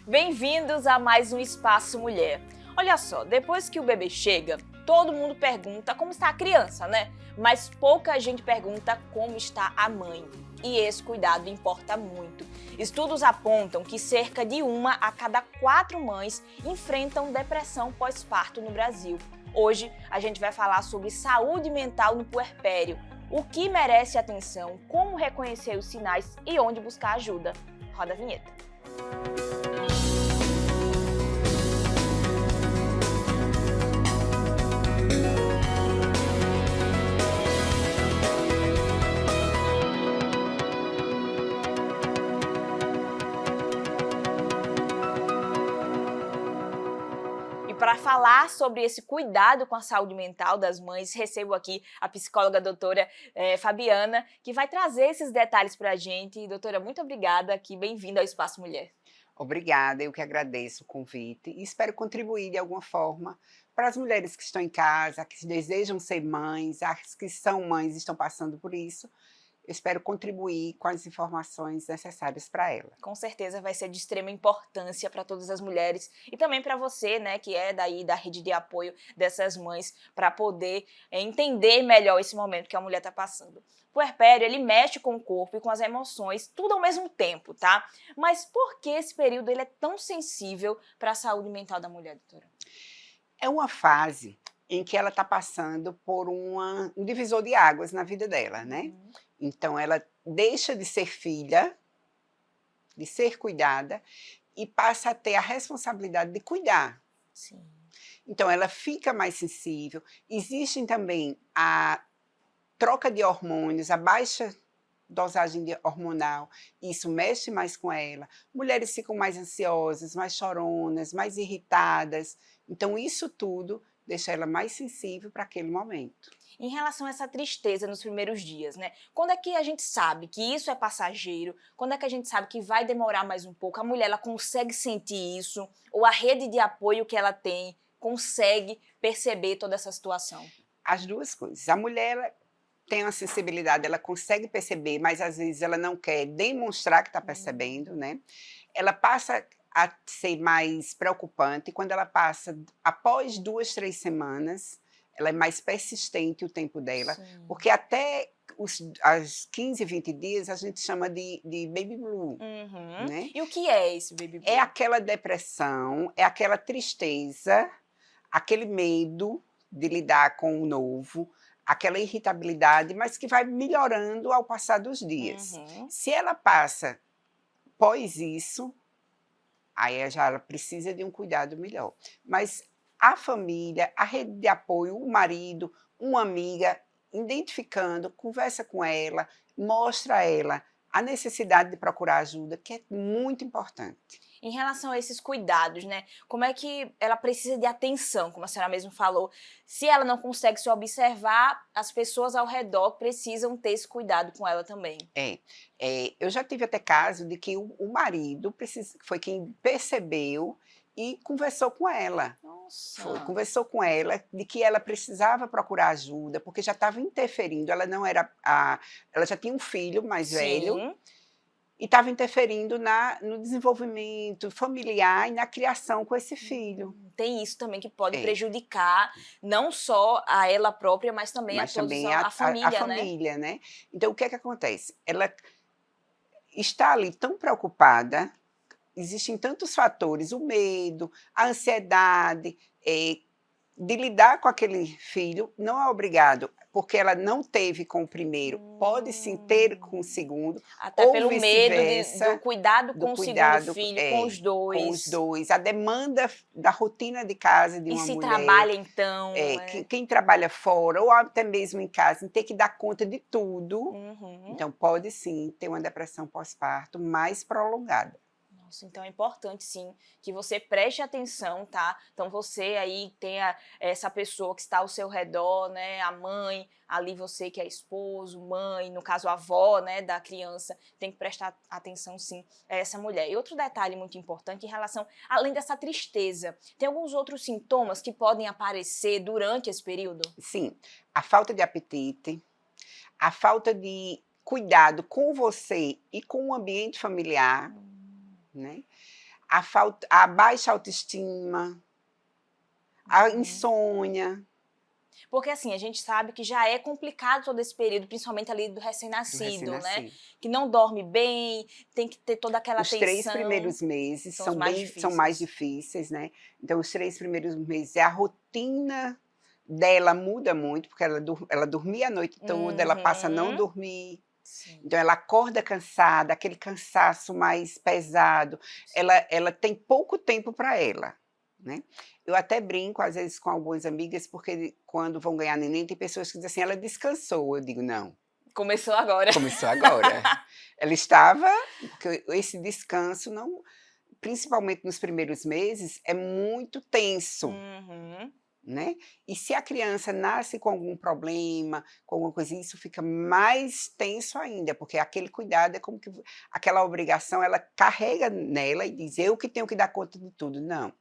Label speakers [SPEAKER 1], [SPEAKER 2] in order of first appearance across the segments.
[SPEAKER 1] Bem-vindos a mais um Espaço Mulher. Olha só, depois que o bebê chega, todo mundo pergunta como está a criança, né? Mas pouca gente pergunta como está a mãe. E esse cuidado importa muito. Estudos apontam que cerca de 1 a cada 4 mães enfrentam depressão pós-parto no Brasil. Hoje a gente vai falar sobre saúde mental no puerpério, o que merece atenção, como reconhecer os sinais e onde buscar ajuda. Roda a vinheta. Para falar sobre esse cuidado com a saúde mental das mães, recebo aqui a psicóloga doutora Fabiana, que vai trazer esses detalhes para a gente. Doutora, muito obrigada aqui, bem-vinda ao Espaço Mulher.
[SPEAKER 2] Obrigada, eu que agradeço o convite e espero contribuir de alguma forma para as mulheres que estão em casa, que desejam ser mães, as que são mães e estão passando por isso. Eu espero contribuir com as informações necessárias para ela.
[SPEAKER 1] Com certeza vai ser de extrema importância para todas as mulheres e também para você, né, que é daí da rede de apoio dessas mães, para poder entender melhor esse momento que a mulher está passando. O puerpério, ele mexe com o corpo e com as emoções, tudo ao mesmo tempo, tá? Mas por que esse período ele é tão sensível para a saúde mental da mulher, doutora?
[SPEAKER 2] É uma fase em que ela está passando por um divisor de águas na vida dela, né? Então ela deixa de ser filha, de ser cuidada, e passa a ter a responsabilidade de cuidar.
[SPEAKER 1] Sim.
[SPEAKER 2] Então ela fica mais sensível. Existem também a troca de hormônios, a baixa dosagem hormonal, isso mexe mais com ela. Mulheres ficam mais ansiosas, mais choronas, mais irritadas. Então isso tudo deixa ela mais sensível para aquele momento.
[SPEAKER 1] Em relação a essa tristeza nos primeiros dias, né? Quando é que a gente sabe que isso é passageiro? Quando é que a gente sabe que vai demorar mais um pouco? A mulher, ela consegue sentir isso? Ou a rede de apoio que ela tem consegue perceber toda essa situação?
[SPEAKER 2] As duas coisas. A mulher, ela tem uma sensibilidade, ela consegue perceber, mas às vezes ela não quer demonstrar que está percebendo, né? Ela passa a ser mais preocupante quando ela passa, após 2, 3 semanas, ela é mais persistente o tempo dela,
[SPEAKER 1] Sim.
[SPEAKER 2] porque até as 15, 20 dias a gente chama de baby blue, né?
[SPEAKER 1] E o que é esse baby blue?
[SPEAKER 2] É aquela depressão, é aquela tristeza, aquele medo de lidar com o novo, aquela irritabilidade, mas que vai melhorando ao passar dos dias. Se ela passa pós isso, aí ela precisa de um cuidado melhor. Mas a família, a rede de apoio, o marido, uma amiga, identificando, conversa com ela, mostra a ela a necessidade de procurar ajuda, que é muito importante.
[SPEAKER 1] Em relação a esses cuidados, né? Como é que ela precisa de atenção, como a senhora mesmo falou? Se ela não consegue se observar, as pessoas ao redor precisam ter esse cuidado com ela também.
[SPEAKER 2] Eu já tive até caso de que o marido foi quem percebeu e conversou com ela.
[SPEAKER 1] Nossa!
[SPEAKER 2] Conversou com ela de que ela precisava procurar ajuda, porque já estava interferindo, ela não era ela já tinha um filho mais velho,
[SPEAKER 1] Sim.
[SPEAKER 2] e estava interferindo no desenvolvimento familiar e na criação com esse filho.
[SPEAKER 1] Tem isso também que pode
[SPEAKER 2] É.
[SPEAKER 1] prejudicar não só a ela própria, mas também a
[SPEAKER 2] Mas
[SPEAKER 1] todos,
[SPEAKER 2] também
[SPEAKER 1] a família, né?
[SPEAKER 2] família, né? Então o que é que acontece? Ela está ali tão preocupada, existem tantos fatores, o medo, a ansiedade, de lidar com aquele filho, não é obrigado, porque ela não teve com o primeiro, pode sim ter com o segundo,
[SPEAKER 1] Até
[SPEAKER 2] ou
[SPEAKER 1] pelo medo do
[SPEAKER 2] vice-versa,
[SPEAKER 1] cuidado
[SPEAKER 2] do
[SPEAKER 1] com o segundo
[SPEAKER 2] cuidado
[SPEAKER 1] filho, com os
[SPEAKER 2] com os
[SPEAKER 1] dois.
[SPEAKER 2] dois, a demanda da rotina de casa de
[SPEAKER 1] E
[SPEAKER 2] uma
[SPEAKER 1] se
[SPEAKER 2] mulher,
[SPEAKER 1] trabalha então,
[SPEAKER 2] quem trabalha fora ou até mesmo em casa, ter que dar conta de tudo, então pode sim ter uma depressão pós-parto mais prolongada.
[SPEAKER 1] Nossa, então é importante sim que você preste atenção, tá? Então você aí tenha essa pessoa que está ao seu redor, né? A mãe, ali você que é esposo, mãe, no caso a avó, né, da criança, tem que prestar atenção sim a essa mulher. E outro detalhe muito importante em relação, além dessa tristeza, tem alguns outros sintomas que podem aparecer durante esse período?
[SPEAKER 2] Sim, a falta de apetite, a falta de cuidado com você e com o ambiente familiar, né? a baixa autoestima, a
[SPEAKER 1] Uhum.
[SPEAKER 2] insônia
[SPEAKER 1] Porque assim, a gente sabe que já é complicado todo esse período, principalmente ali do
[SPEAKER 2] do
[SPEAKER 1] recém-nascido, né?
[SPEAKER 2] recém-nascido.
[SPEAKER 1] Que não dorme bem, tem que ter toda aquela
[SPEAKER 2] Os 3
[SPEAKER 1] atenção,
[SPEAKER 2] primeiros meses
[SPEAKER 1] são os mais
[SPEAKER 2] são mais
[SPEAKER 1] difíceis.
[SPEAKER 2] difíceis, né. Então os 3 primeiros meses, a rotina dela muda muito, porque ela dormia a noite toda, ela passa a não
[SPEAKER 1] Uhum.
[SPEAKER 2] dormir,
[SPEAKER 1] Sim,
[SPEAKER 2] então ela acorda cansada, aquele cansaço mais pesado,
[SPEAKER 1] sim.
[SPEAKER 2] ela tem pouco tempo para ela, né. Eu até brinco, às vezes, com algumas amigas, porque quando vão ganhar neném, tem pessoas que dizem assim: "Ela descansou", eu digo: "Não".
[SPEAKER 1] Começou agora.
[SPEAKER 2] Começou agora. Ela estava porque esse descanso não principalmente nos primeiros meses, é muito tenso,
[SPEAKER 1] Uhum.
[SPEAKER 2] né. E se a criança nasce com algum problema, com alguma coisa, isso fica mais tenso ainda, porque aquele cuidado é como que aquela obrigação, ela carrega nela e diz: "Eu que tenho que dar conta de tudo". Não.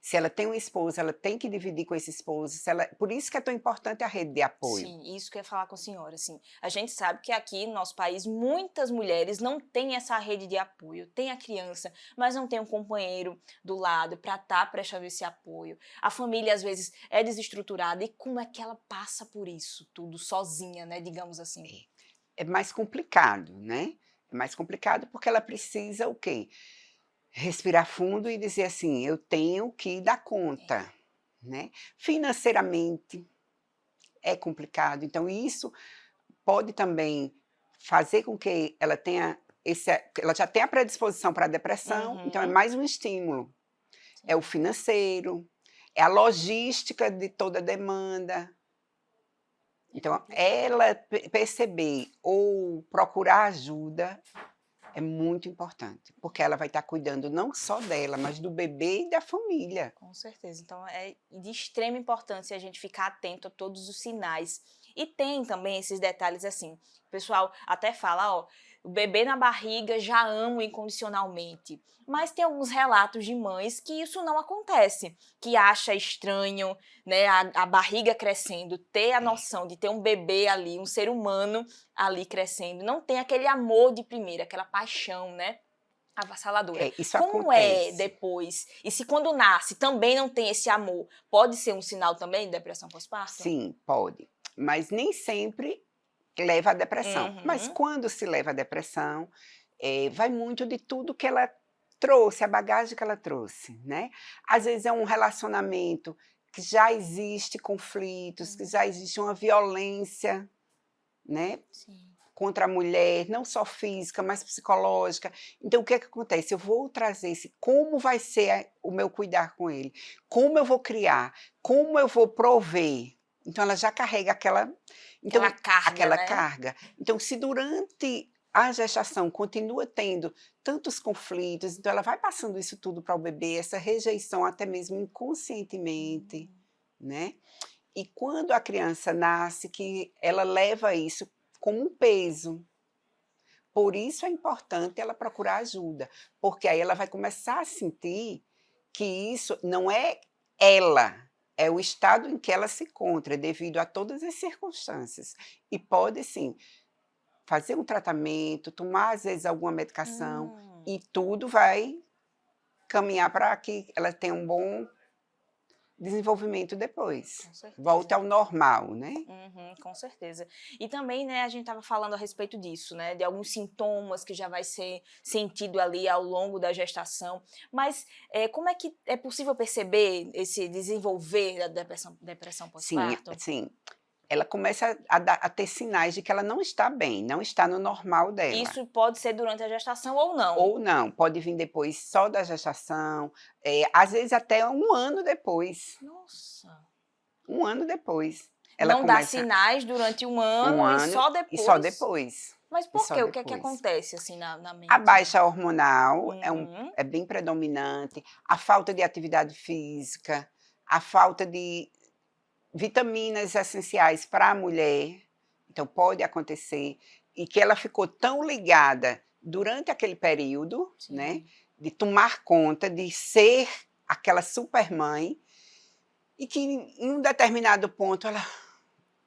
[SPEAKER 2] Se ela tem um esposo, ela tem que dividir com esse esposo, se ela por isso que é tão importante a rede de apoio.
[SPEAKER 1] Sim, isso que eu ia falar com a senhora, assim. A gente sabe que aqui no nosso país muitas mulheres não têm essa rede de apoio. Tem a criança, mas não tem um companheiro do lado para estar prestando esse apoio. A família às vezes é desestruturada e como é que ela passa por isso tudo sozinha, né, digamos assim.
[SPEAKER 2] É mais complicado, né. É mais complicado porque ela precisa o quê? Respirar fundo e dizer assim: "Eu tenho que dar conta", né. Financeiramente é complicado, então isso pode também fazer com que ela tenha ela já tem a predisposição para a depressão, então é
[SPEAKER 1] Uhum.
[SPEAKER 2] mais um estímulo. É o
[SPEAKER 1] Sim.
[SPEAKER 2] financeiro, é a logística de toda a demanda.
[SPEAKER 1] É
[SPEAKER 2] Então
[SPEAKER 1] complicado.
[SPEAKER 2] ela perceber ou procurar ajuda é muito importante, porque ela vai estar cuidando não só dela, mas do bebê e da família.
[SPEAKER 1] Com certeza. Então é de extrema importância a gente ficar atento a todos os sinais. E tem também esses detalhes assim. O pessoal até fala, ó, o bebê na barriga já amo incondicionalmente. Mas tem alguns relatos de mães que isso não acontece, que acha estranho, né, a barriga crescendo, ter a
[SPEAKER 2] É,
[SPEAKER 1] noção de ter um bebê ali, um ser humano ali crescendo, não tem aquele amor de primeira, aquela paixão, né? Avassaladora.
[SPEAKER 2] isso
[SPEAKER 1] Como é
[SPEAKER 2] acontece.
[SPEAKER 1] depois? E se quando nasce também não tem esse amor, pode ser um sinal também de depressão pós-parto?
[SPEAKER 2] Sim, pode, mas nem sempre leva à depressão. Mas
[SPEAKER 1] Uhum.
[SPEAKER 2] quando se leva à depressão, vai muito de tudo que ela trouxe, a bagagem que ela trouxe, né. Às vezes é um relacionamento que já existe conflitos, que já existe uma violência, né,
[SPEAKER 1] Sim.
[SPEAKER 2] contra a mulher, não só física, mas psicológica. Então o que é que acontece? Eu vou trazer esse como vai ser o meu cuidar com ele, como eu vou criar, como eu vou prover. Então ela já carrega
[SPEAKER 1] Aquela
[SPEAKER 2] então
[SPEAKER 1] carga,
[SPEAKER 2] aquela
[SPEAKER 1] né?
[SPEAKER 2] carga. Então se durante a gestação continua tendo tantos conflitos, então ela vai passando isso tudo para o bebê, essa rejeição até mesmo inconscientemente,
[SPEAKER 1] Hum.
[SPEAKER 2] né. E quando a criança nasce que ela leva isso como um peso. Por isso é importante ela procurar ajuda, porque aí ela vai começar a sentir que isso não é ela, é o estado em que ela se encontra, devido a todas as circunstâncias. E pode sim, fazer um tratamento, tomar às vezes alguma medicação,
[SPEAKER 1] Hum.
[SPEAKER 2] e tudo vai caminhar para que ela tenha um bom desenvolvimento depois.
[SPEAKER 1] Com
[SPEAKER 2] Volte
[SPEAKER 1] certeza.
[SPEAKER 2] ao normal, né.
[SPEAKER 1] Uhum, com certeza. E também, né, a gente estava falando a respeito disso, né, de alguns sintomas que já vai ser sentido ali ao longo da gestação, mas, como é que é possível perceber esse desenvolver da depressão
[SPEAKER 2] Sim,
[SPEAKER 1] pós-parto?
[SPEAKER 2] sim. Ela começa a ter sinais de que ela não está bem, não está no normal dela.
[SPEAKER 1] Isso pode ser durante a gestação ou não?
[SPEAKER 2] Ou não, pode vir depois só da gestação, às vezes até um ano depois,
[SPEAKER 1] Nossa.
[SPEAKER 2] 1 ano depois, ela
[SPEAKER 1] Não dá
[SPEAKER 2] começa
[SPEAKER 1] sinais durante um
[SPEAKER 2] 1
[SPEAKER 1] ano e
[SPEAKER 2] ano
[SPEAKER 1] só
[SPEAKER 2] e só
[SPEAKER 1] depois?
[SPEAKER 2] depois,
[SPEAKER 1] Mas
[SPEAKER 2] e
[SPEAKER 1] por
[SPEAKER 2] só
[SPEAKER 1] quê? O que é que
[SPEAKER 2] depois.
[SPEAKER 1] acontece, assim, na
[SPEAKER 2] A
[SPEAKER 1] mente, né?
[SPEAKER 2] baixa hormonal
[SPEAKER 1] Uhum.
[SPEAKER 2] é bem predominante, a falta de atividade física, a falta de vitaminas essenciais para a mulher, então pode acontecer, e que ela ficou tão ligada durante aquele período, né,
[SPEAKER 1] Sim.
[SPEAKER 2] de tomar conta, de ser aquela supermãe, e que em um determinado ponto ela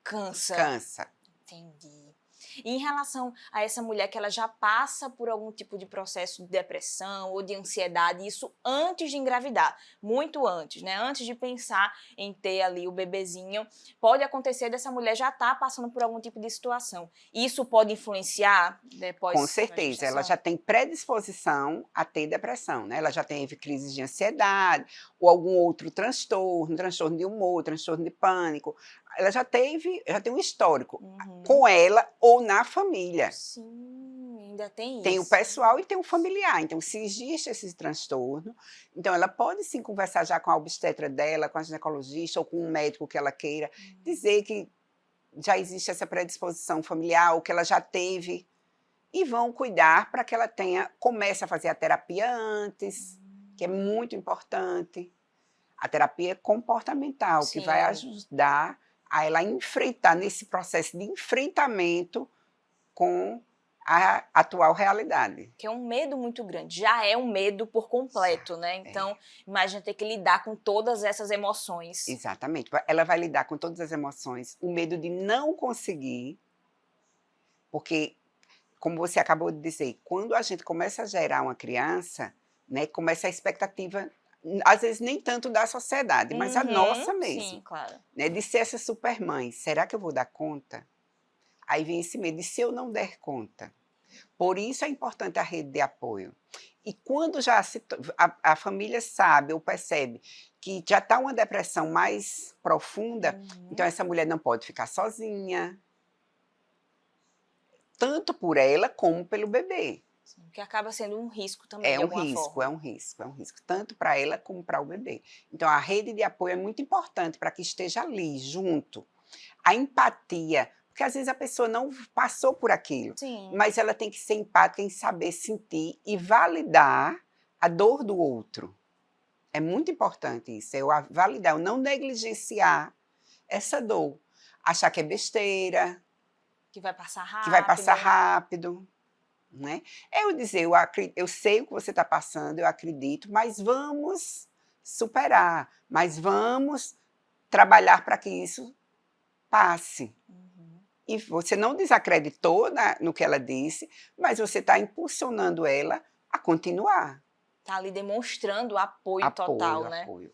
[SPEAKER 1] Cansa.
[SPEAKER 2] cansa.
[SPEAKER 1] Entendi. E em relação a essa mulher que ela já passa por algum tipo de processo de depressão ou de ansiedade, isso antes de engravidar, muito antes, né? Antes de pensar em ter ali o bebezinho, pode acontecer dessa mulher já estar passando por algum tipo de situação. Isso pode influenciar depois
[SPEAKER 2] Com
[SPEAKER 1] da
[SPEAKER 2] certeza, ela
[SPEAKER 1] gestação?
[SPEAKER 2] já tem predisposição a ter depressão, né? Ela já teve crises de ansiedade ou algum outro transtorno, transtorno de humor, transtorno de pânico. Ela já tem um histórico com ela ou na família.
[SPEAKER 1] Sim, ainda tem
[SPEAKER 2] Tem o
[SPEAKER 1] isso.
[SPEAKER 2] pessoal e tem o familiar. Então, se existe esse transtorno, então ela pode sim conversar já com a obstetra dela, com a ginecologista ou com um médico que ela queira, dizer que já existe essa predisposição familiar ou que ela já teve, e vão cuidar para que ela comece a fazer a terapia antes, que é muito importante. A terapia comportamental, que vai
[SPEAKER 1] Sim.
[SPEAKER 2] ajudar a ela enfrentar nesse processo de enfrentamento com a atual realidade.
[SPEAKER 1] Que é um medo muito grande, já é um medo por completo, né? Então, imagina ter que lidar com todas essas emoções.
[SPEAKER 2] Exatamente. Ela vai lidar com todas as emoções, o medo de não conseguir, porque, como você acabou de dizer, quando a gente começa a gerar uma criança, né, começa a expectativa, às vezes nem tanto da sociedade, mas a nossa mesmo,
[SPEAKER 1] Sim, claro.
[SPEAKER 2] né, de ser essa supermãe. Será que eu vou dar conta? Aí vem esse medo, e se eu não der conta? Por isso é importante a rede de apoio. E quando já a família sabe ou percebe que já está uma depressão mais profunda, então essa mulher não pode ficar sozinha, tanto por ela como pelo bebê.
[SPEAKER 1] Sim, que acaba sendo um risco também, de alguma forma.
[SPEAKER 2] É um risco, tanto para ela como para o bebê. Então a rede de apoio é muito importante para que esteja ali, junto. A empatia, porque às vezes a pessoa não passou por aquilo,
[SPEAKER 1] Sim.
[SPEAKER 2] mas ela tem que ser empática em saber sentir e validar a dor do outro. É muito importante isso, eu validar, eu não negligenciar essa dor. Achar que é besteira,
[SPEAKER 1] Que vai passar rápido.
[SPEAKER 2] que vai passar rápido. Né? Eu dizer, eu sei o que você está passando, eu acredito, mas vamos superar, mas vamos trabalhar para que isso passe. E você não desacreditou no que ela disse, mas você está impulsionando ela a continuar.
[SPEAKER 1] Tá ali demonstrando apoio total, né?
[SPEAKER 2] Apoio.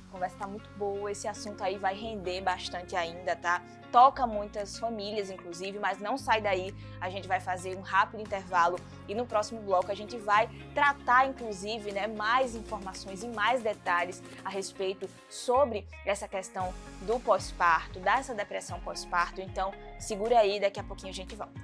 [SPEAKER 1] A conversa tá muito boa, esse assunto aí vai render bastante ainda, tá? Toca muitas famílias, inclusive, mas não sai daí, a gente vai fazer um rápido intervalo e no próximo bloco a gente vai tratar, inclusive, né, mais informações e mais detalhes a respeito sobre essa questão do pós-parto, dessa depressão pós-parto. Então, segura aí, daqui a pouquinho a gente volta.